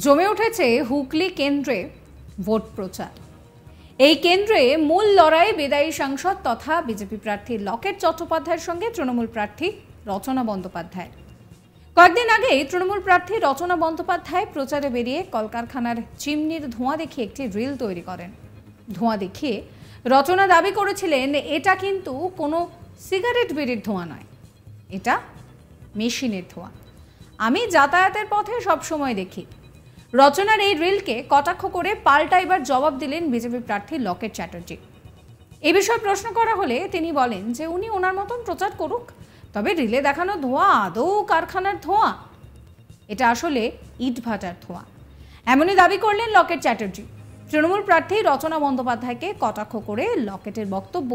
জমে উঠেছে হুগলি কেন্দ্রে ভোট প্রচার। এই কেন্দ্রে মূল লড়াই বিদায়ী সাংসদ তথা বিজেপি প্রার্থী লকেট চট্টোপাধ্যায়ের সঙ্গে তৃণমূল প্রার্থী রচনা বন্দ্যোপাধ্যায়। কয়েকদিন আগে তৃণমূল প্রার্থী রচনা বন্দ্যোপাধ্যায় প্রচারে বেরিয়ে কলকারখানার চিমনির ধোঁয়া দেখিয়ে একটি রিল তৈরি করেন। ধোঁয়া দেখিয়ে রচনা দাবি করেছিলেন এটা কিন্তু কোনো সিগারেট বিড়ির ধোঁয়া নয়, এটা মেশিনের ধোঁয়া। আমি যাতায়াতের পথে সবসময় দেখি। রচনার এই রিলকে কটাক্ষ করে পাল্টা এবার জবাব দিলেন বিজেপি প্রার্থী লকেট চ্যাটার্জি। এই বিষয়ে প্রশ্ন করা হলে তিনি বলেন যে উনি ওনার মতন প্রচার করুক, তবে রিলে দেখানো ধোঁয়া আদৌ কারখানার ধোঁয়া? এটা আসলে ইটভাটার ধোঁয়া, এমনই দাবি করলেন লকেট চ্যাটার্জি। তৃণমূল প্রার্থী রচনা বন্দ্যোপাধ্যায়কে কটাক্ষ করে লকেটের বক্তব্য,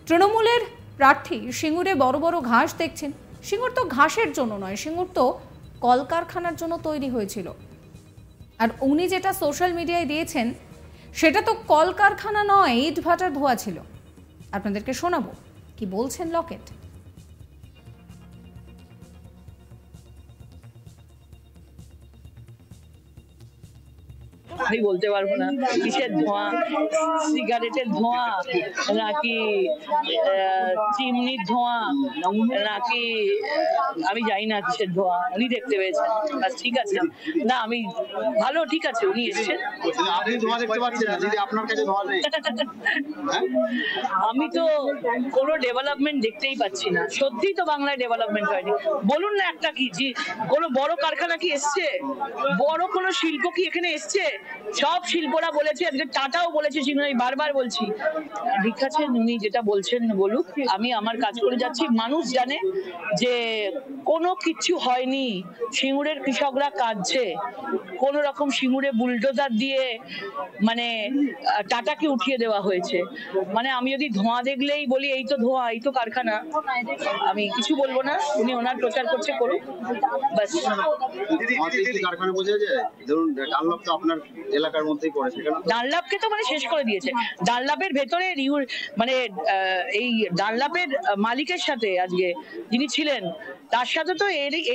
তৃণমূলের প্রার্থী সিঙ্গুরে বড় বড় ঘাস দেখছেন। সিঙ্গুর তো ঘাসের জন্য নয়, সিঙ্গুর তো কলকারখানার জন্য তৈরি হয়েছিল। আর উনি যেটা সোশ্যাল মিডিয়ায় দিয়েছেন সেটা তো কলকারখানা নয়, ইটভাটার ধোঁয়া ছিল। আপনাদেরকে শোনাবো কি বলছেন লকেট। আমি বলতে পারবো না কিসের ধোঁয়া, সিগারেটের ধোঁয়া নাকি চিমনির ধোঁয়া নাকি আমি জানি না কিসের ধোঁয়া। উনি দেখতে পেয়েছেন, ঠিক আছে। না আমি ভালো, ঠিক আছে, উনি এসেছেন। আমি তো কোনো ডেভেলপমেন্ট দেখতেই পাচ্ছি না। সত্যিই তো বাংলায় ডেভেলপমেন্ট হয়নি। বলুন না একটা কি, যে কোনো বড় কারখানা কি এসছে, বড় কোনো শিল্প কি এখানে এসছে? সব শিল্পরা বলেছে, আজকে টাটাও বলেছে, আমি বারবার বলছি ঠিক আছে, উনি যেটা বলছেন বলুক, আমি আমার কাজ করে যাচ্ছি। মানুষ জানে যে কোনো কিছু হয়নি, সিঙ্গুরের কৃষকরা কাঁদছে। কোন রকম সিঙ্গুরে বুলডোজার দিয়ে মানে টাটাকে উঠিয়ে দেওয়া হয়েছে। মানে আমি যদি ধোঁয়া দেখলেই বলি এই তো ধোঁয়া, এই তো কারখানা, আমি কিছু বলবো না। উনি ওনার প্রচার করছে, করুক, বাস। এলাকার মধ্যেই পড়ে, ডানলাপকে তো মানে শেষ করে দিয়েছে। ডানলাপের ভেতরে মানে এই ডানলাপের মালিকের সাথে আজকে যিনি ছিলেন তার সাথে তো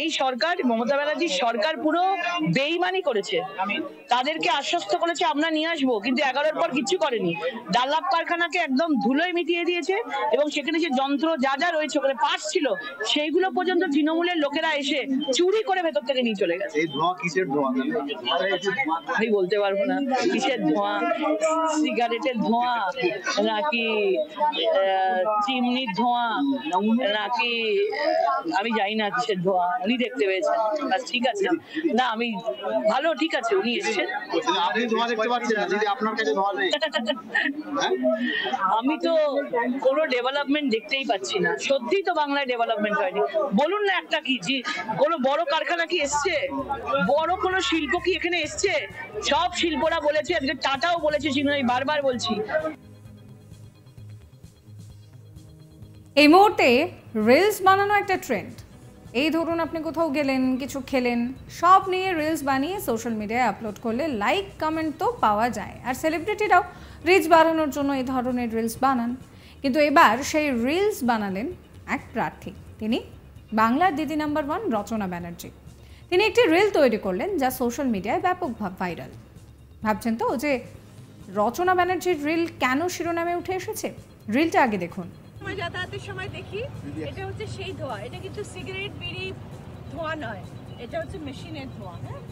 এই সরকার, মমতা ব্যানার্জির সরকার পুরো বেইমানি করেছে। তাদেরকে আশ্বস্ত করেছে আমরা নিয়ে আসবো, কিন্তু 11-র পর কিচ্ছু করেনি। ডানলাপ কারখানাকে একদম ধুলোয় মিটিয়ে দিয়েছে এবং সেখানে যে যন্ত্র যা যা রয়েছে, ওখানে পার্টস ছিল, সেইগুলো পর্যন্ত তৃণমূলের লোকেরা এসে চুরি করে ভেতর থেকে নিয়ে চলে গেছে। এই ধোঁয়া কিসের ধোঁয়া আমি বলতে পারবো না কিসের ধোঁয়া, সিগারেটের ধোঁয়া নাকি চিমনির ধোঁয়া নাকি আমি জানি না কিসের ধোঁয়া। উনি দেখতে পেয়েছেন, ঠিক আছে। না আমি ভালো, ঠিক আছে, উনি এসেছেন। আমি তো কোনো ডেভেলপমেন্ট দেখতেই পাচ্ছি না। সত্যিই তো বাংলায় ডেভেলপমেন্ট হয়নি। বলুন না একটা কি, যে কোনো বড় কারখানা কি এসছে, বড় কোনো শিল্প কি এখানে এসছে? সব শিল্পরা বলেছে, আজকে টাটাও বলেছে, আমি বারবার বলছি। এই মুহূর্তে রিলস বানানো একটা ট্রেন্ড। এই ধরুন আপনি কোথাও গেলেন, কিছু খেলেন, সব নিয়ে রিলস বানিয়ে সোশ্যাল মিডিয়ায় আপলোড করলে লাইক কমেন্ট তো পাওয়া যায়। আর সেলিব্রিটিরাও রিচ বাড়ানোর জন্য এই ধরনের রিলস বানান। কিন্তু এবার সেই রিলস বানালেন এক প্রার্থী, তিনি বাংলার দিদি নাম্বার 1 রচনা ব্যানার্জি। তিনি একটি রিল তৈরি করলেন যা সোশ্যাল মিডিয়ায় ব্যাপক ভাইরাল। ভাবছেন তো যে রচনা ব্যানার্জির রিল কেন শিরোনামে উঠে এসেছে? রিলটা আগে দেখুন। যাতায়াতের সময় দেখি, এটা হচ্ছে সেই ধোঁয়া, এটা কিন্তু সিগারেট বিড়ি ধোঁয়া নয়, এটা হচ্ছে মেশিনের ধোঁয়া। হ্যাঁ,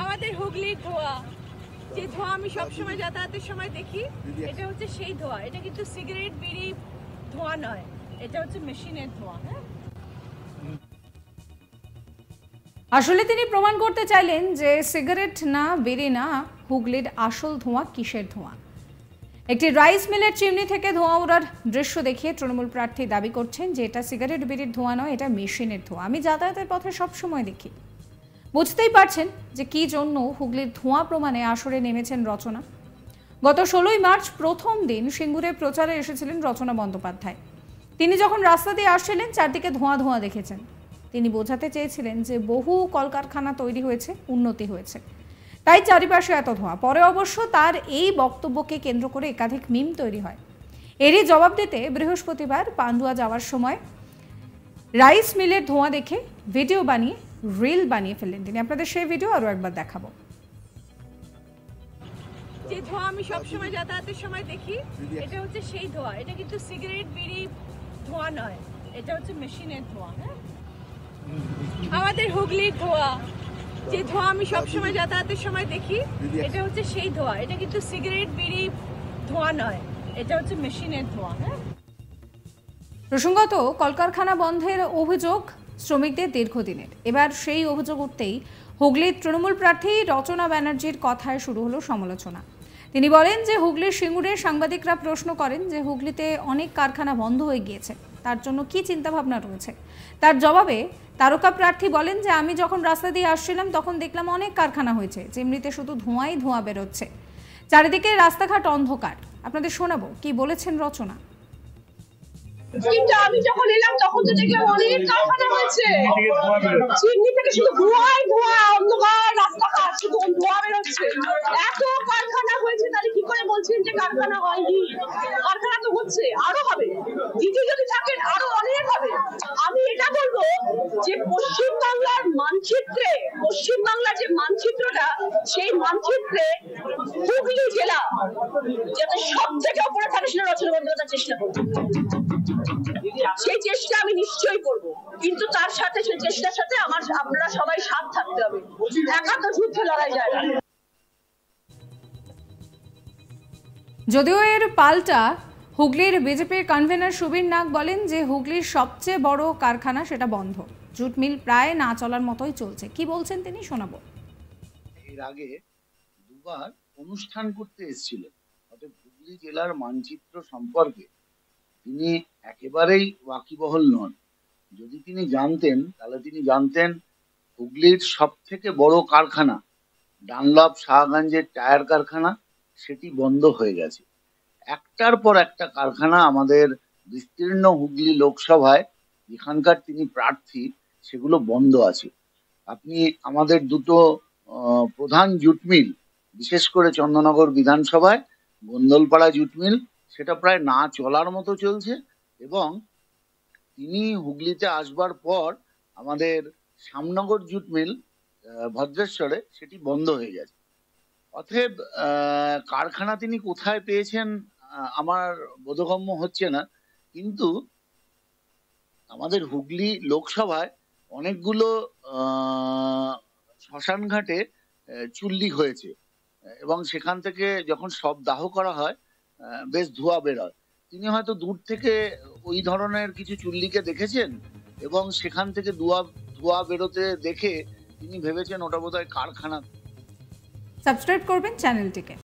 আমাদের হুগলির ধোঁয়া, যে ধোঁয়া আমি সবসময় যাতায়াতের সময় দেখি, এটা হচ্ছে সেই ধোঁয়া, এটা কিন্তু সিগারেট বিড়ি ধোঁয়া নয়, এটা হচ্ছে মেশিনের ধোঁয়া। হ্যাঁ, আসলে তিনি প্রমাণ করতে চাইলেন যে সিগারেট না, বিড়ি না, হুগলির আসল ধোঁয়া কিসের ধোঁয়া। একটি রাইস মিলের চিমনি থেকে ধোঁয়া ওড়ার দৃশ্য দেখিয়ে তৃণমূল প্রার্থী দাবি করছেন যে এটা সিগারেট বিড়ির ধোঁয়া নয়, এটা মেশিনের ধোঁয়া। আমি যাতায়াতের পথে সবসময় দেখি। বুঝতেই পারছেন যে কি জন্য হুগলির ধোঁয়া প্রমাণে আসরে নেমেছেন রচনা। গত 16ই মার্চ প্রথম দিন সিঙ্গুরে প্রচারে এসেছিলেন রচনা বন্দ্যোপাধ্যায়। তিনি যখন রাস্তা দিয়ে আসছিলেন চারদিকে ধোঁয়া ধোঁয়া দেখেছেন। তিনি বোঝাতে চেয়েছিলেন যে বহু কলকারখানা তৈরি হয়েছে, উন্নতি হয়েছে, তাই চারিপাশে এত ধোঁয়া। পরে অবশ্য তার এই বক্তব্যকে কেন্দ্র করে একাধিক মিম তৈরি হয়। এরই জবাব দিতে বৃহস্পতিবার পান্ডুয়া যাওয়ার সময় রাইস মিলের ধোঁয়া দেখে ভিডিও বানিয়ে রিল বানিয়ে ফেললেন তিনি। আপনাদের সেই ভিডিও আরও একবার দেখাবো। যে ধোঁয়া আমি সবসময় যাতায়াতের সময় দেখি, এটা হচ্ছে সেই ধোঁয়া। এটা কিন্তু সিগারেট বিড়ি ধোঁয়া নয়, এটা হচ্ছে মেশিনের ধোঁয়া। হ্যাঁ, আমাদের হুগলির ধোঁয়া, যে ধোঁয়া আমি সবসময় যাতায়াতের সময় দেখি, এটা হচ্ছে সেই ধোঁয়া। এটা কিন্তু সিগারেট বিড়ি ধোঁয়া নয়, এটা হচ্ছে মেশিনের ধোঁয়া। হ্যাঁ, প্রসঙ্গত কলকারখানা বন্ধের অভিযোগ শ্রমিকদের দীর্ঘদিনের। এবার সেই অভিযোগ উঠতেই হুগলির তৃণমূল প্রার্থী রচনা ব্যানার্জির কথায় শুরু হলো সমালোচনা। তিনি বলেন যে হুগলির সিঙ্গুরে সাংবাদিকরা প্রশ্ন করেন যে হুগলিতে অনেক কারখানা বন্ধ হয়ে গিয়েছে, তার জন্য কি চিন্তাভাবনা রয়েছে। তার জবাবে তারকা প্রার্থী বলেন যে আমি যখন রাস্তা দিয়ে আসছিলাম তখন দেখলাম অনেক কারখানা হয়েছে, যেমনিতে শুধু ধোঁয়াই ধোঁয়া বেরোচ্ছে, চারিদিকে রাস্তাঘাট অন্ধকার। আপনাদের শোনাবো কি বলেছেন রচনা। কিন্তু আমি যখন এলাম তখন তো দেখলাম অনেক কারখানা হয়েছে, চিমনি থেকে শুধু ধোঁয়াই ধোঁয়া, অন্ধকার রাস্তাঘাট, শুধু ধোঁয়া বেরোচ্ছে। এত কারখানা হয়েছে, তাহলে কি করে বলছেন যে কারখানা হয়নি? কারখানা তো হচ্ছে, আরো হবে। দিদি যদি থাকেন আরো অনেক হবে। আমি এটা বলবো যে পশ্চিমবাংলার মানচিত্রে, পশ্চিমবাংলার যে মানচিত্রটা, সেই মানচিত্রে হুগলি জেলা যাতে সব থেকে উপরে থাকে সেটা রচনা বন্দ্যোপাধ্যায় চেষ্টা করবে। সেই চেষ্টা আমি নিশ্চয়ই করব, কিন্তু তার সাথে সেই চেষ্টার সাথে আমরা সবাই সাথ থাকতে হবে। একা তো যুদ্ধে লড়াই যায় না। যদিও এর পাল্টা হুগলির বিজেপির কনভেনার সুবীর নাগ বলেন যে হুগলির সবচেয়ে বড় কারখানা সেটা বন্ধ, জুট মিল প্রায় না চলার মতোই চলছে। কি বলছেন তিনি শোনাবো। এর আগে দুবার অনুষ্ঠান করতে এসেছিলেন, অর্থাৎ হুগলি জেলার মানচিত্র সম্পর্কে তিনি একেবারেই ওয়াকিবহল নন। যদি তিনি জানতেন তাহলে তিনি জানতেন হুগলির সব থেকে বড় কারখানা ডানলপ শাহগঞ্জের টায়ার কারখানা, সেটি বন্ধ হয়ে গেছে। একটার পর একটা কারখানা আমাদের বিস্তীর্ণ হুগলি লোকসভায় যেখানকার তিনি প্রার্থী সেগুলো বন্ধ আছে। আপনি আমাদের দুটো প্রধান জুট মিল, বিশেষ করে চন্দননগর বিধানসভায় গোন্দলপাড়া জুট মিল, সেটা প্রায় না চলার মতো চলছে। এবং তিনি হুগলিতে আসবার পর আমাদের শ্যামনগর জুট মিল ভদ্রেশ্বরে সেটি বন্ধ হয়ে গেছে। অতএব কারখানা তিনি কোথায় পেয়েছেন আমার বোধগম্য হচ্ছে না। কিন্তু আমাদের হুগলি লোকসভায় অনেকগুলো শ্মশান ঘাটে চুল্লি হয়েছে এবং সেখান থেকে যখন সব দাহ করা হয় বেশ ধোঁয়া বেরোয়। তিনি হয়তো দূর থেকে ওই ধরনের কিছু চুল্লিকে দেখেছেন এবং সেখান থেকে ধোঁয়া বেরোতে দেখে তিনি ভেবেছেন ওটা বোধহয় কারখানা। সাবস্ক্রাইব করবেন চ্যানেলটিকে।